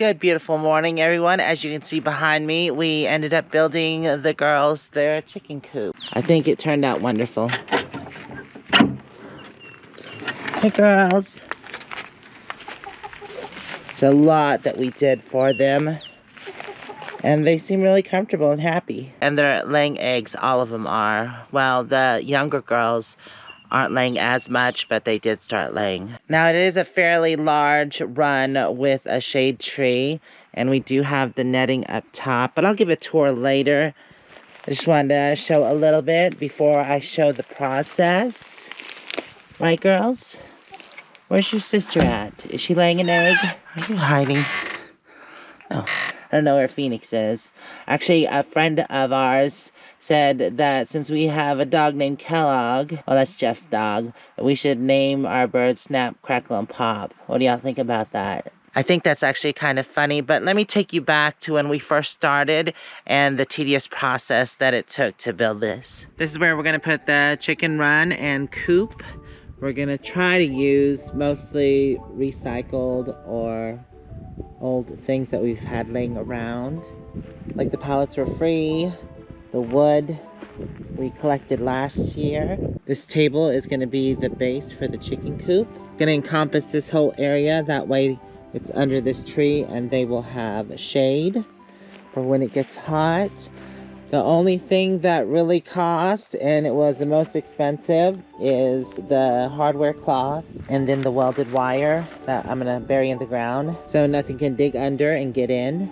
Good beautiful morning, everyone. As you can see behind me, we ended up building the girls their chicken coop. I think it turned out wonderful. Hey girls. It's a lot that we did for them. And they seem really comfortable and happy. And they're laying eggs, all of them are. Well, the younger girls aren't laying as much, but they did start laying. Now it is a fairly large run with a shade tree, and we do have the netting up top, but I'll give a tour later. I just wanted to show a little bit before I show the process. Right, girls? Where's your sister at? Is she laying an egg? Are you hiding? Oh, I don't know where Phoenix is. Actually, a friend of ours said that since we have a dog named Kellogg, well, that's Jeff's dog, we should name our bird Snap, Crackle, and Pop. What do y'all think about that? I think that's actually kind of funny, but let me take you back to when we first started and the tedious process that it took to build this. This is where we're going to put the chicken run and coop. We're going to try to use mostly recycled or old things that we've had laying around. Like the pallets were free. The wood we collected last year. This table is going to be the base for the chicken coop. Going to encompass this whole area. That way it's under this tree and they will have shade for when it gets hot. The only thing that really cost, and it was the most expensive, is the hardware cloth and then the welded wire that I'm going to bury in the ground so nothing can dig under and get in.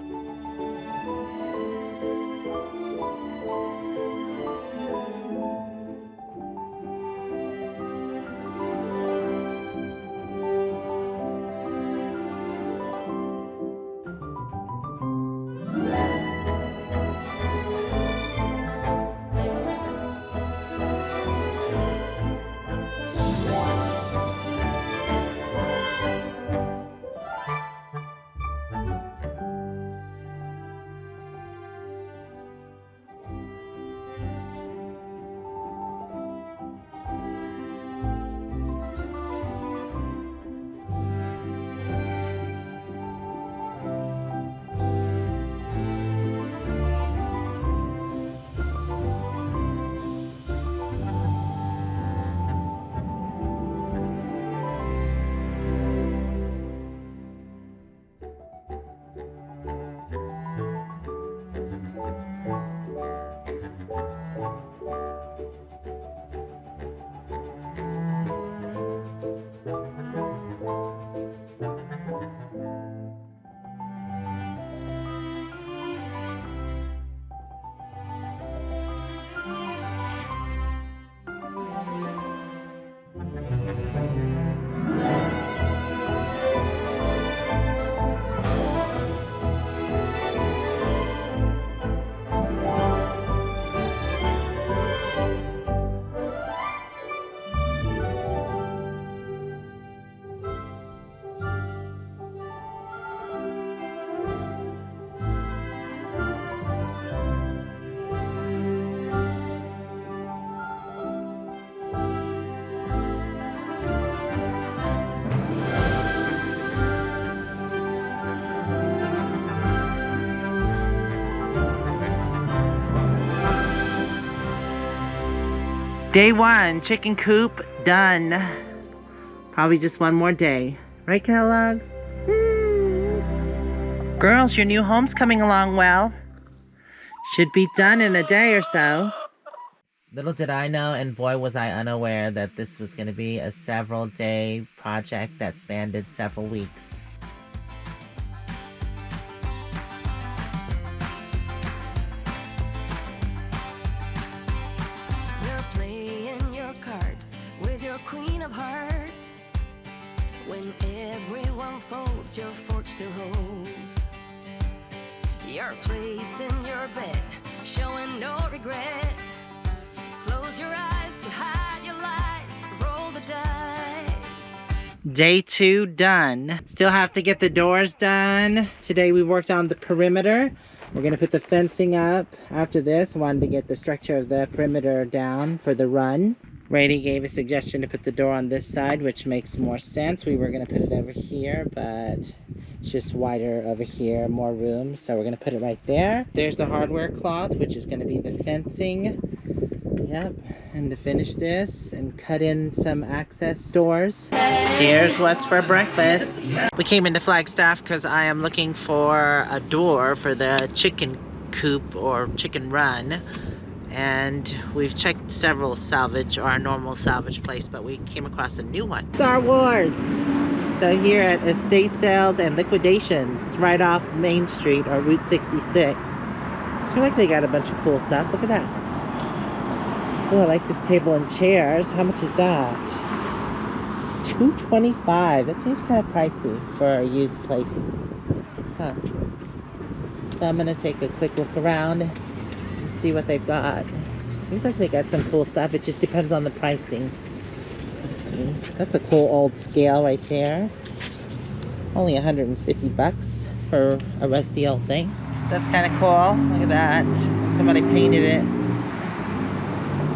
Day one, chicken coop, done. Probably just one more day. Right, Kellogg? Girls, your new home's coming along well. Should be done in a day or so. Little did I know, and boy was I unaware, that this was going to be a several-day project that spanned several weeks. Queen of hearts, when everyone folds, your fork still holds your place in your bed, showing no regret. Close your eyes to hide your lies, roll the dice. Day two done. Still have to get the doors done. Today we worked on the perimeter. We're gonna put the fencing up after this. I wanted to get the structure of the perimeter down for the run. Brady gave a suggestion to put the door on this side, which makes more sense. We were going to put it over here, but it's just wider over here, more room. So we're going to put it right there. There's the hardware cloth, which is going to be the fencing. Yep. And to finish this and cut in some access doors. Here's what's for breakfast. We came into Flagstaff because I am looking for a door for the chicken coop or chicken run. And we've checked several salvage or our normal salvage place, but we came across a new one. Star Wars! So here at estate sales and liquidations right off Main Street or Route 66. So like they got a bunch of cool stuff. Look at that. Oh, I like this table and chairs. How much is that? $225. That seems kind of pricey for a used place. Huh. So I'm gonna take a quick look around and see what they've got. Seems like they got some cool stuff. It just depends on the pricing. Let's see. That's a cool old scale right there. Only 150 bucks for a rusty old thing. That's kind of cool. Look at that. Somebody painted it.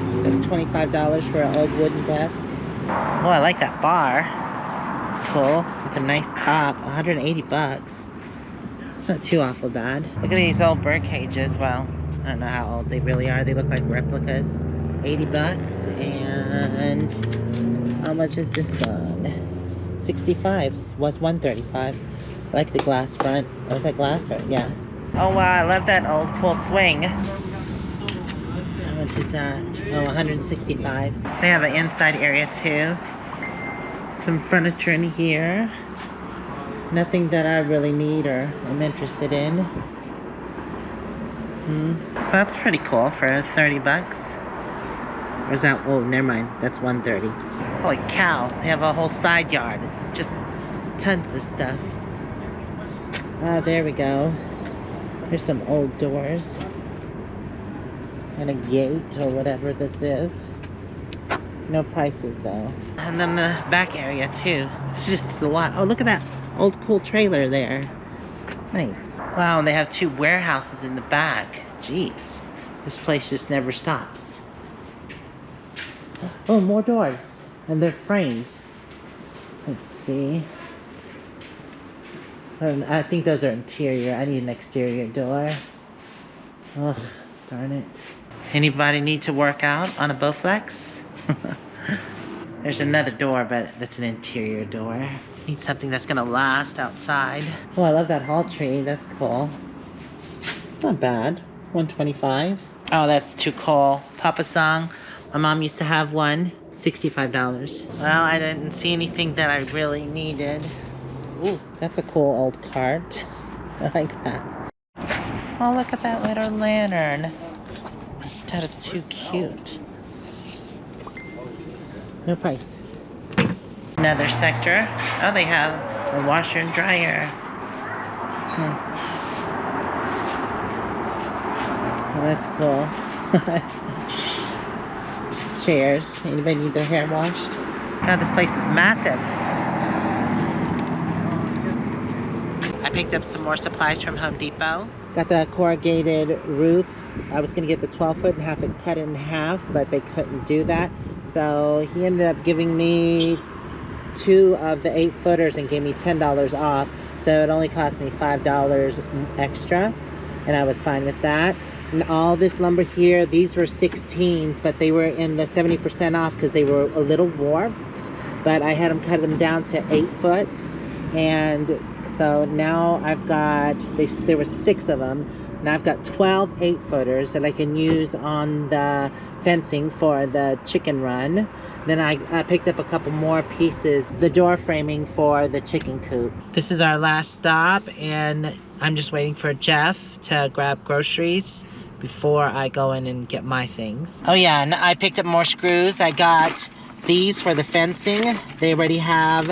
It's like $25 for an old wooden desk. Oh, I like that bar. It's cool. With a nice top. 180 bucks. It's not too awful bad. Look at these old bird cages. Well, I don't know how old they really are. They look like replicas. 80 bucks. And how much is this one? 65. Was 135. I like the glass front. Oh, is that glass? Or, yeah. Oh wow, I love that old cool swing. How much is that? Oh, 165. They have an inside area too. Some furniture in here. Nothing that I really need or am interested in. That's pretty cool for 30 bucks. Or is that, oh, never mind. That's 130. Holy cow, they have a whole side yard. It's just tons of stuff. Ah, there we go. Here's some old doors. And a gate or whatever this is. No prices though. And then the back area too. It's just a lot. Oh, look at that old cool trailer there. Nice. Wow, and they have 2 warehouses in the back. Jeez. This place just never stops. Oh, more doors. And they're framed. Let's see. I think those are interior. I need an exterior door. Oh, darn it. Anybody need to work out on a Bowflex? There's another door, but that's an interior door. Need something that's gonna last outside. Oh, I love that hall tree. That's cool. Not bad. 125. Oh, that's too cool. Papa Song. My mom used to have one. $65. Well, I didn't see anything that I really needed. Ooh, that's a cool old cart. I like that. Oh, look at that little lantern. That is too cute. No price. Another sector. Oh, they have a washer and dryer. Oh, that's cool. Chairs. Anybody need their hair washed? God, this place is massive. I picked up some more supplies from Home Depot. Got the corrugated roof. I was gonna get the 12-foot and have it cut in half, but they couldn't do that. So he ended up giving me 2 of the 8-footers and gave me $10 off. So it only cost me $5 extra, and I was fine with that. And all this lumber here, these were 16s, but they were in the 70% off because they were a little warped. But I had them cut them down to 8 foots. And so now I've got, there were 6 of them. Now I've got 12 8-footers that I can use on the fencing for the chicken run. Then I picked up a couple more pieces, the door framing for the chicken coop. This is our last stop, and I'm just waiting for Jeff to grab groceries before I go in and get my things. Oh yeah, and I picked up more screws. I got these for the fencing. They already have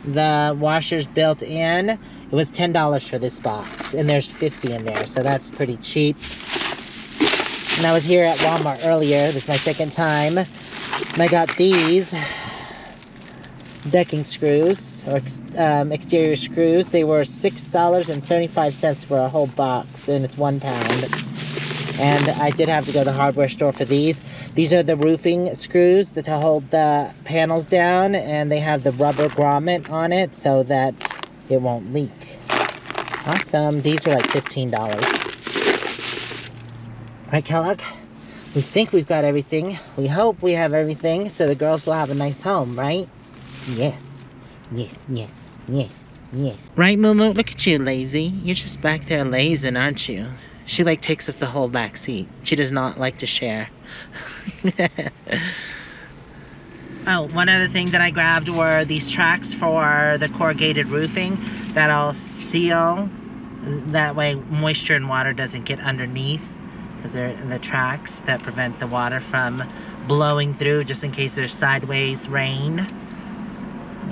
the washers built in. It was $10 for this box, and there's 50 in there, so that's pretty cheap. And I was here at Walmart earlier. This is my second time. And I got these decking screws, or exterior screws. They were $6.75 for a whole box, and it's £1. And I did have to go to the hardware store for these. These are the roofing screws to hold the panels down, and they have the rubber grommet on it so that it won't leak. Awesome. These are like $15. All right, Kellogg. We think we've got everything. We hope we have everything so the girls will have a nice home, right? Yes. Yes, yes, yes, yes. Right, moo-moo? Look at you, lazy. You're just back there lazing, aren't you? She like takes up the whole back seat. She does not like to share. Oh, one other thing that I grabbed were these tracks for the corrugated roofing that'll seal. That way moisture and water doesn't get underneath, because they're the tracks that prevent the water from blowing through just in case there's sideways rain.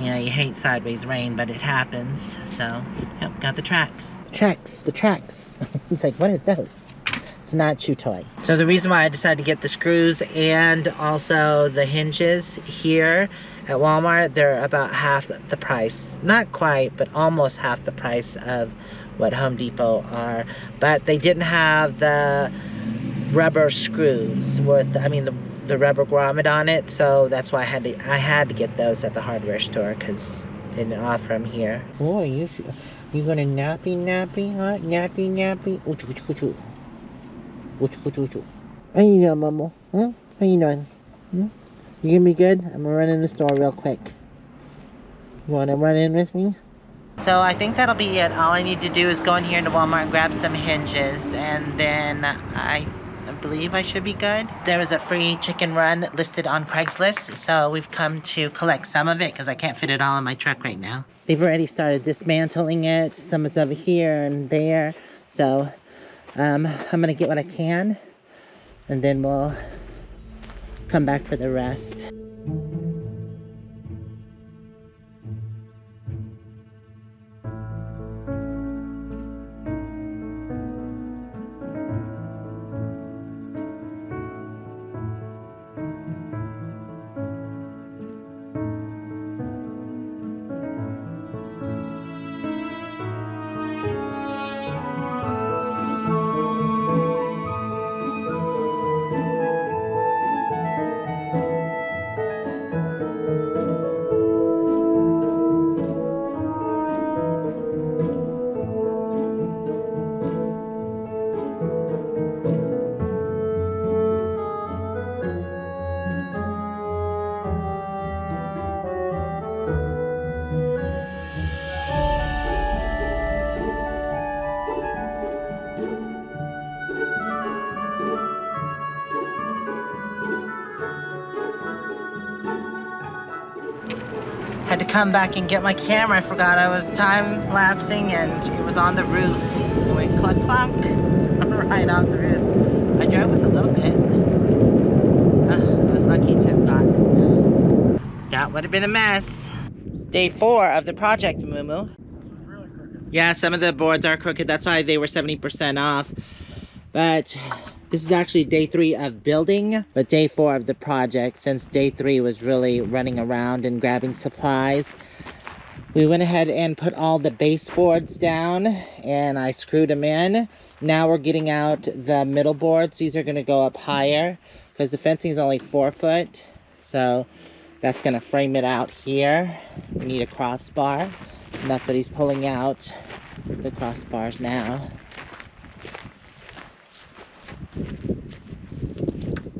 Yeah, you hate sideways rain, but it happens. So, yep, got the tracks. The tracks. He's like, what are those? It's not a chew toy. So the reason why I decided to get the screws and also the hinges here at Walmart, they're about half the price. Not quite, but almost half the price of what Home Depot are. But they didn't have the rubber screws with, the rubber grommet on it, so that's why I had to get those at the hardware store, because they didn't offer them here. Boy, you gonna nappy, huh? Nappy. How you doing, Mama? Huh? How you doing? You gonna be good? I'm gonna run in the store real quick. You wanna run in with me? So I think that'll be it. All I need to do is go in here into Walmart and grab some hinges, and then I believe I should be good. There was a free chicken run listed on Craigslist, so we've come to collect some of it because I can't fit it all in my truck right now. They've already started dismantling it. Some is over here and there. So I'm gonna get what I can, and then we'll come back for the rest. Had to come back and get my camera. I forgot I was time-lapsing and it was on the roof. It went clunk right off the roof. I drove with a little bit. I was lucky to have gotten it. That would have been a mess. Day 4 of the project, moo-moo. Yeah, some of the boards are crooked. That's why they were 70% off. But this is actually day 3 of building, but day 4 of the project, since day 3 was really running around and grabbing supplies. We went ahead and put all the baseboards down, and I screwed them in. Now we're getting out the middle boards. These are going to go up higher, because the fencing is only 4 foot. So that's going to frame it out here. We need a crossbar, and that's what he's pulling out, the crossbars now.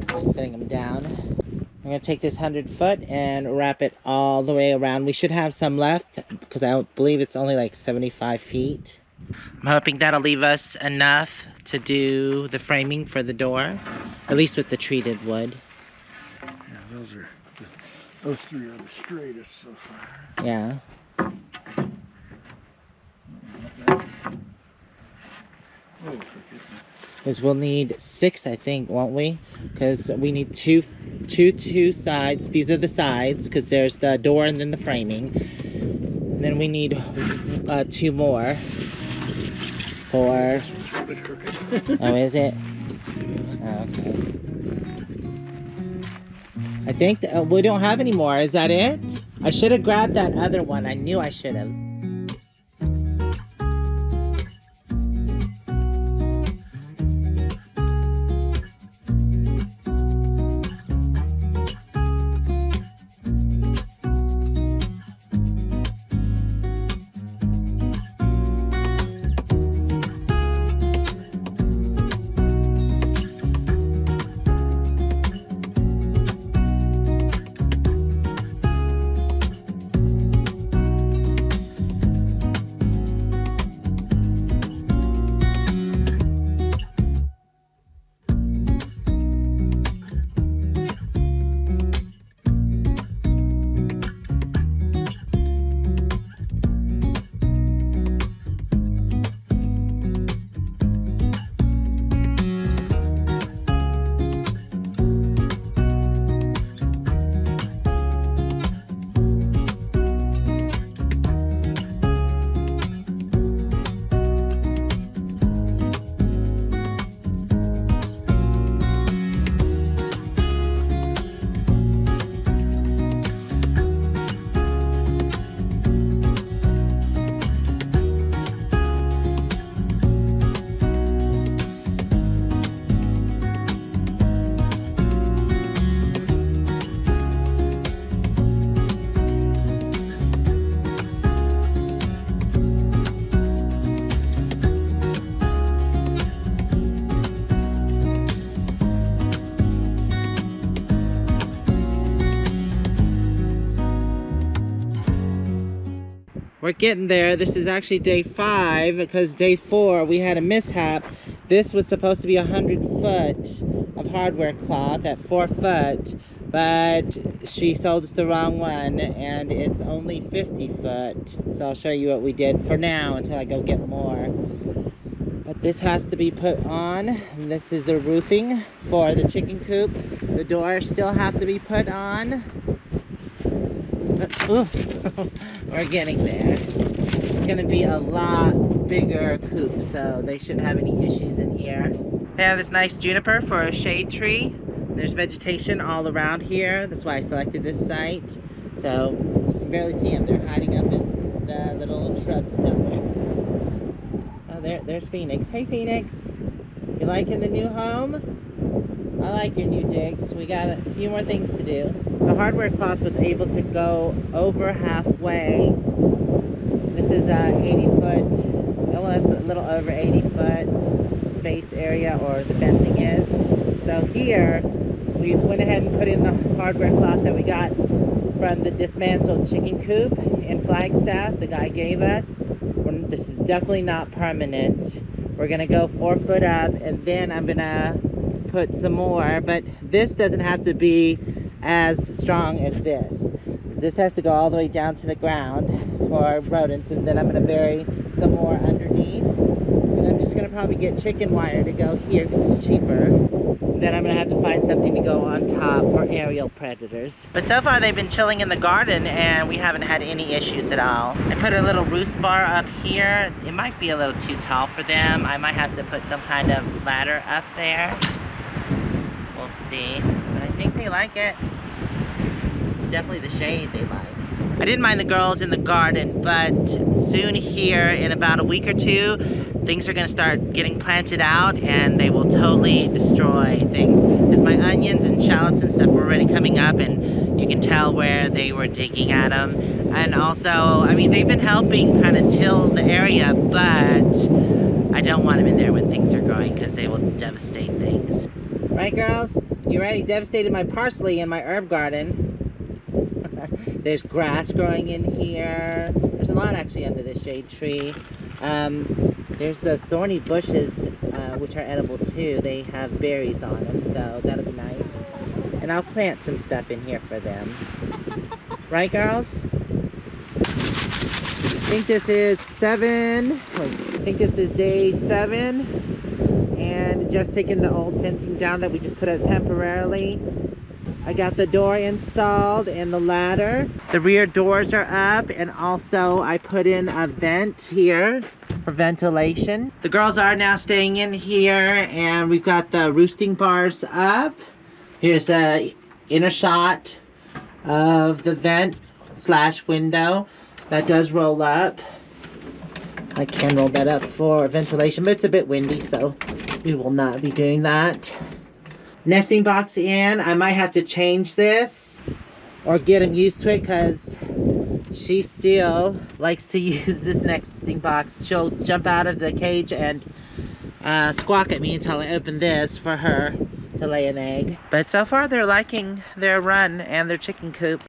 Just setting them down. I'm going to take this 100 foot and wrap it all the way around. We should have some left because I believe it's only like 75 feet. I'm hoping that'll leave us enough to do the framing for the door, at least with the treated wood. Yeah, those 3 are the straightest so far. Yeah. Oh, forget that. Because we'll need 6, I think, won't we? Because we need two sides. These are the sides, because there's the door and then the framing. And then we need 2 more for... Oh, is it? Oh, okay. I think we don't have any more. Is that it? I should have grabbed that other one. I knew I should have. We're getting there. This is actually day 5 because day 4 we had a mishap. This was supposed to be 100 foot of hardware cloth at 4 foot, but she sold us the wrong one and it's only 50 foot. So I'll show you what we did for now until I go get more. But this has to be put on. And this is the roofing for the chicken coop. The doors still have to be put on. Ooh, we're getting there. It's gonna be a lot bigger coop, so they shouldn't have any issues in here. They have this nice juniper for a shade tree. There's vegetation all around here. That's why I selected this site. So you can barely see them. They're hiding up in the little shrubs down there. Oh, there's Phoenix. Hey, Phoenix. You liking the new home? I like your new digs. We got a few more things to do. The hardware cloth was able to go over halfway. This is 80 foot, well, it's a little over 80 foot space area, or the fencing is. So here, we went ahead and put in the hardware cloth that we got from the dismantled chicken coop in Flagstaff the guy gave us. This is definitely not permanent. We're gonna go 4 foot up, and then I'm gonna put some more, but this doesn't have to be as strong as this. This has to go all the way down to the ground for rodents, and then I'm going to bury some more underneath. And I'm just going to probably get chicken wire to go here because it's cheaper. And then I'm going to have to find something to go on top for aerial predators. But so far they've been chilling in the garden and we haven't had any issues at all. I put a little roost bar up here. It might be a little too tall for them. I might have to put some kind of ladder up there. We'll see. But I think they like it. Definitely the shade they like. I didn't mind the girls in the garden, but soon here in about a week or 2, things are gonna start getting planted out and they will totally destroy things. Because my onions and shallots and stuff were already coming up, and you can tell where they were digging at them. And also, I mean, they've been helping kind of till the area, but I don't want them in there when things are growing because they will devastate things. Right, girls? You already devastated my parsley in my herb garden. There's grass growing in here. There's a lot actually under this shade tree. There's those thorny bushes, which are edible too. They have berries on them, so that'll be nice. And I'll plant some stuff in here for them. Right, girls? I think this is 7. Wait, I think this is day 7. And just taking the old fencing down that we just put up temporarily. I got the door installed and the ladder. The rear doors are up, and also I put in a vent here for ventilation. The girls are now staying in here, and we've got the roosting bars up. Here's a inner shot of the vent / window. That does roll up. I can roll that up for ventilation, but it's a bit windy, so we will not be doing that. Nesting box in. I might have to change this or get him used to it because she still likes to use this nesting box. She'll jump out of the cage and squawk at me until I open this for her to lay an egg. But so far they're liking their run and their chicken coop.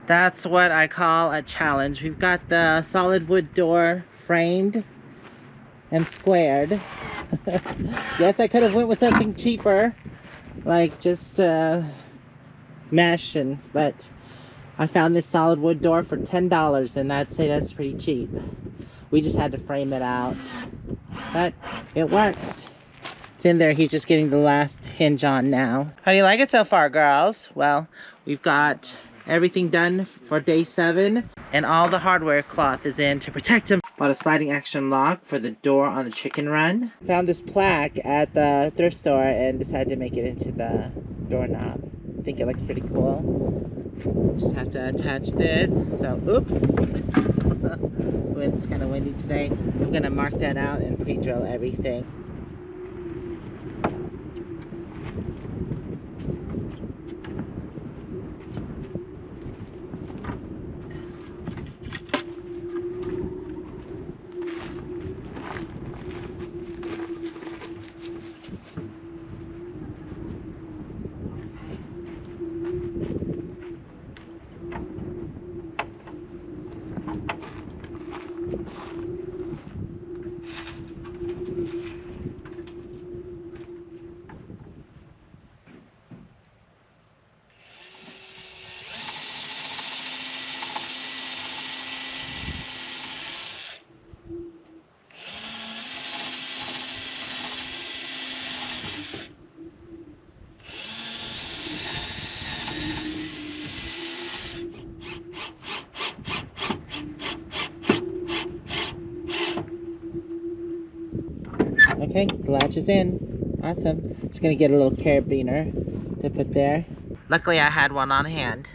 That's what I call a challenge. We've got the solid wood door framed and squared. Yes, I could have went with something cheaper, like just mesh, but I found this solid wood door for $10, and I'd say that's pretty cheap. We just had to frame it out, but it works. It's in there. He's just getting the last hinge on now. How do you like it so far, girls? Well, we've got everything done for day 7, and all the hardware cloth is in to protect him. Bought a sliding action lock for the door on the chicken run. Found this plaque at the thrift store and decided to make it into the doorknob. I think it looks pretty cool. Just have to attach this. So, oops. It's kind of windy today. I'm gonna mark that out and pre-drill everything. Okay, the latch is in. Awesome. Just gonna get a little carabiner to put there. Luckily I had one on hand.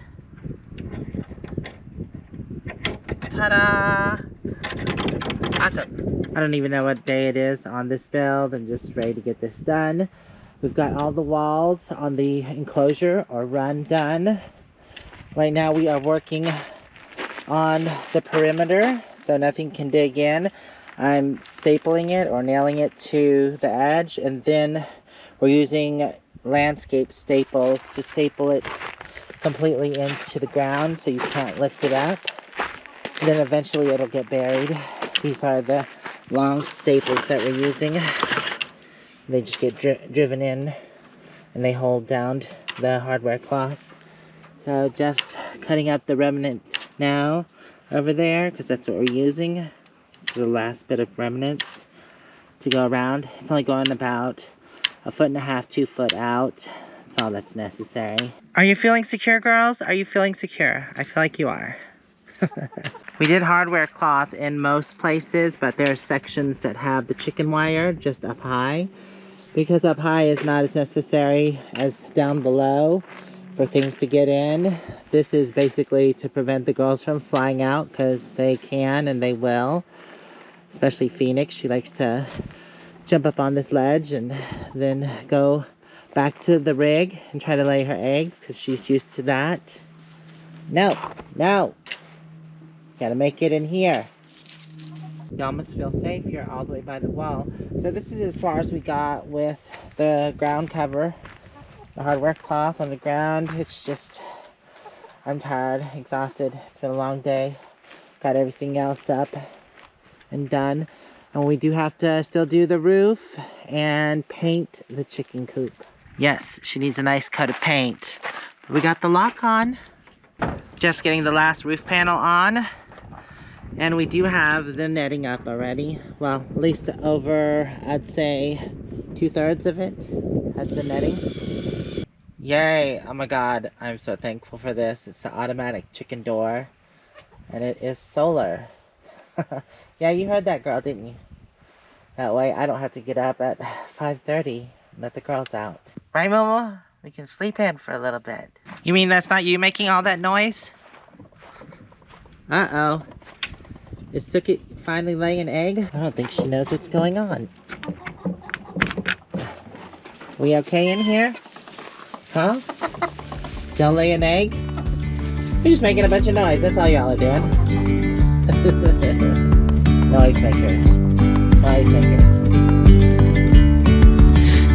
Ta-da! Awesome. I don't even know what day it is on this build. I'm just ready to get this done. We've got all the walls on the enclosure or run done. Right now we are working on the perimeter so nothing can dig in. I'm stapling it or nailing it to the edge, and then we're using landscape staples to staple it completely into the ground so you can't lift it up. And then eventually it'll get buried. These are the long staples that we're using. They just get driven in and they hold down the hardware cloth. So Jeff's cutting up the remnant now over there because that's what we're using. The last bit of remnants to go around. It's only going about 1.5 to 2 foot out. That's all that's necessary. Are you feeling secure, girls? Are you feeling secure? I feel like you are. We did hardware cloth in most places, but there are sections that have the chicken wire just up high, because up high is not as necessary as down below for things to get in. This is basically to prevent the girls from flying out, because they can and they will. Especially Phoenix, she likes to jump up on this ledge and then go back to the rig and try to lay her eggs because she's used to that. No, no. Gotta make it in here. Y'all must feel safe. You're all the way by the wall. So this is as far as we got with the ground cover. The hardware cloth on the ground. It's just, I'm tired, exhausted. It's been a long day. Got everything else up and done, and we do have to still do the roof and paint the chicken coop. Yes, she needs a nice coat of paint. But we got the lock on. Jeff's getting the last roof panel on, and we do have the netting up already. Well, at least over, I'd say 2/3 of it has the netting. Yay! Oh my god, I'm so thankful for this. It's the automatic chicken door, and it is solar. Yeah, you heard that, girl, didn't you? That way I don't have to get up at 5:30 and let the girls out. Right, Momo? We can sleep in for a little bit. You mean that's not you making all that noise? Uh-oh. Is Suki finally laying an egg? I don't think she knows what's going on. We okay in here? Huh? Did y'all lay an egg? You're just making a bunch of noise. That's all y'all are doing. Noisemakers. Noisemakers.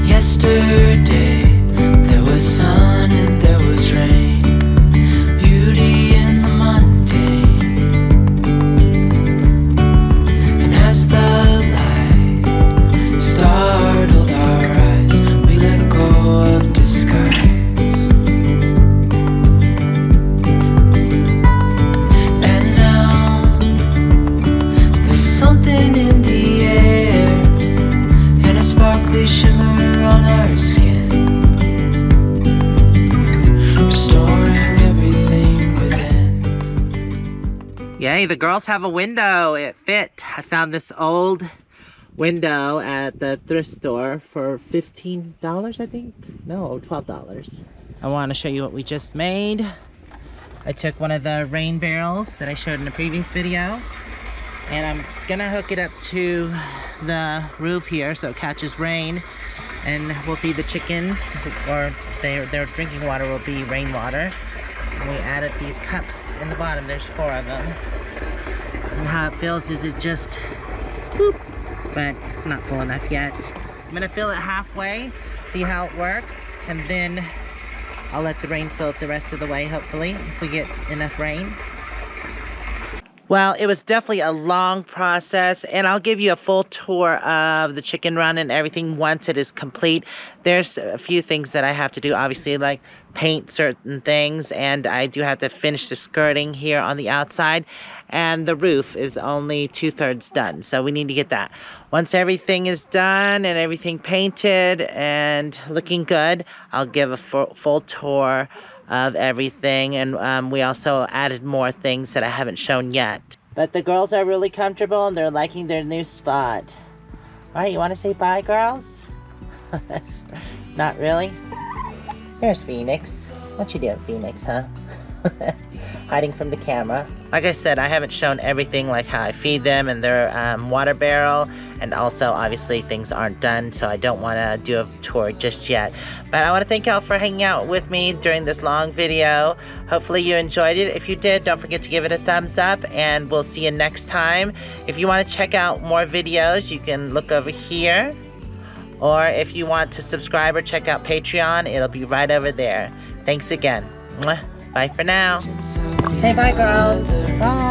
Yesterday, there was sun and there was rain. Beauty in the Yay, the girls have a window. It fit. I found this old window at the thrift store for $15, I think? No, $12. I want to show you what we just made. I took one of the rain barrels that I showed in the previous video, and I'm gonna hook it up to the roof here so it catches rain, and we'll feed the chickens, or their drinking water will be rainwater. And we added these cups in the bottom. There's 4 of them. And how it feels is it just boop, but it's not full enough yet. I'm gonna fill it halfway, see how it works, and then I'll let the rain fill it the rest of the way, hopefully, if we get enough rain. Well, it was definitely a long process, and I'll give you a full tour of the chicken run and everything once it is complete. There's a few things that I have to do, obviously, like paint certain things, and I do have to finish the skirting here on the outside, and the roof is only 2/3 done, so we need to get that. Once everything is done and everything painted and looking good, I'll give a full tour of everything, and we also added more things that I haven't shown yet. But the girls are really comfortable and they're liking their new spot. Alright, you want to say bye, girls? Not really? There's Phoenix. What you doing, Phoenix, huh? Hiding from the camera. Like I said, I haven't shown everything, like how I feed them and their water barrel, and also obviously things aren't done, so I don't want to do a tour just yet. But I want to thank y'all for hanging out with me during this long video. Hopefully you enjoyed it. If you did, don't forget to give it a thumbs up, and we'll see you next time. If you want to check out more videos, you can look over here, or if you want to subscribe or check out Patreon, it'll be right over there. Thanks again. Mwah. Bye for now. Say bye, girls. Bye.